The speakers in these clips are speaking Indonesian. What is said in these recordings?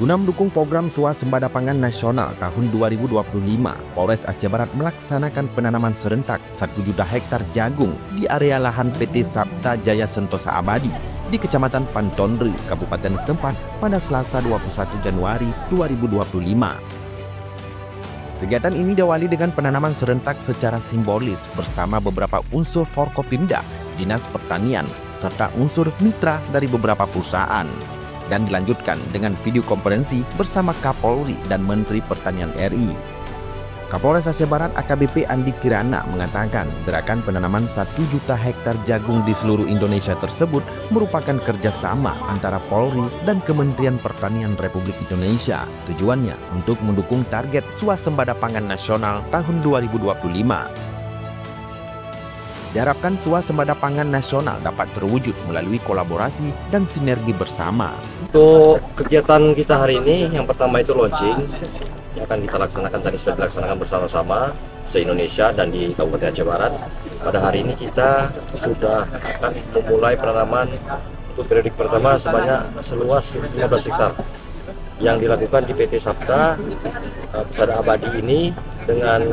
Guna mendukung program Swasembada Pangan Nasional tahun 2025, Polres Aceh Barat melaksanakan penanaman serentak 1 juta hektar jagung di area lahan PT Sabta Jaya Sentosa Abadi di Kecamatan Pantondru, Kabupaten setempat pada Selasa 21 Januari 2025. Kegiatan ini diawali dengan penanaman serentak secara simbolis bersama beberapa unsur Forkopimda, Dinas Pertanian, serta unsur mitra dari beberapa perusahaan. Dan dilanjutkan dengan video konferensi bersama Kapolri dan Menteri Pertanian RI. Kapolres Aceh Barat AKBP Andi Kirana mengatakan gerakan penanaman 1 juta hektar jagung di seluruh Indonesia tersebut merupakan kerjasama antara Polri dan Kementerian Pertanian Republik Indonesia. Tujuannya untuk mendukung target Swasembada Pangan Nasional tahun 2025. Diharapkan Swasembada Pangan Nasional dapat terwujud melalui kolaborasi dan sinergi bersama. Untuk kegiatan kita hari ini, yang pertama itu launching, yang akan kita laksanakan tadi sudah dilaksanakan bersama-sama se-Indonesia dan di Kabupaten Aceh Barat. Pada hari ini kita sudah akan memulai penanaman untuk periode pertama seluas 15 hektar yang dilakukan di PT Sabta Pusada Abadi ini dengan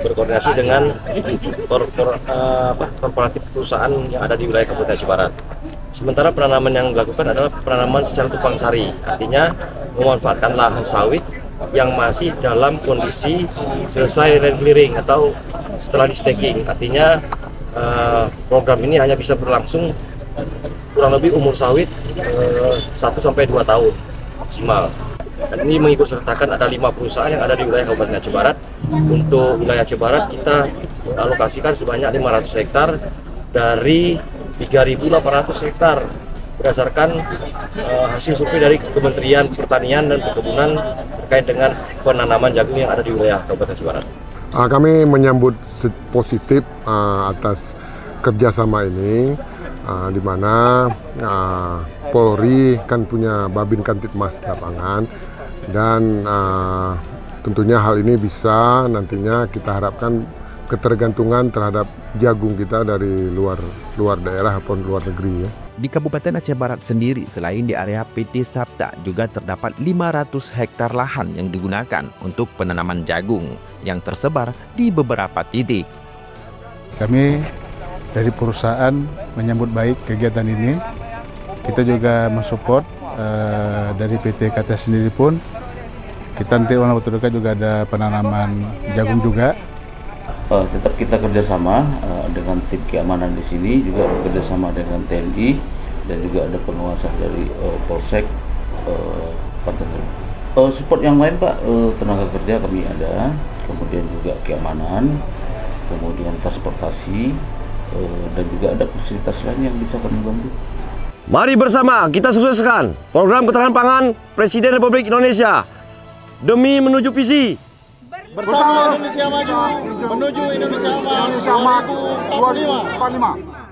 berkoordinasi dengan korporatif perusahaan yang ada di wilayah Kabupaten Aceh Barat. Sementara penanaman yang dilakukan adalah penanaman secara tumpang sari, artinya memanfaatkan lahan sawit yang masih dalam kondisi selesai land clearing atau setelah di staking. Artinya program ini hanya bisa berlangsung kurang lebih umur sawit 1-2 tahun maksimal. Dan ini mengikut sertakan ada 5 perusahaan yang ada di wilayah Kabupaten Aceh Barat. Untuk wilayah Aceh Barat kita alokasikan sebanyak 500 hektar dari 3.800 hektar berdasarkan hasil survei dari Kementerian Pertanian dan Perkebunan terkait dengan penanaman jagung yang ada di wilayah Kabupaten Aceh Barat. Kami menyambut positif atas kerjasama ini, di mana Polri kan punya Babin Kantipmas Lapangan, dan tentunya hal ini bisa nantinya kita harapkan ketergantungan terhadap jagung kita dari luar daerah ataupun luar negeri ya. Di Kabupaten Aceh Barat sendiri, selain di area PT Sabta, juga terdapat 500 hektar lahan yang digunakan untuk penanaman jagung yang tersebar di beberapa titik. Kami dari perusahaan menyambut baik kegiatan ini. Kita juga mensupport dari PT KT sendiri pun. Kita nanti waktu dekat juga ada penanaman jagung juga. Tetap kita kerjasama dengan tim keamanan di sini, juga bekerjasama dengan TNI dan juga ada penguasa dari Polsek Pantondru. Support yang lain Pak, tenaga kerja kami ada, kemudian juga keamanan, kemudian transportasi, dan juga ada fasilitas lain yang bisa kami bantu. Mari bersama kita sukseskan program ketahanan pangan Presiden Republik Indonesia demi menuju visi Bersama Indonesia Maju menuju Indonesia Emas 2045.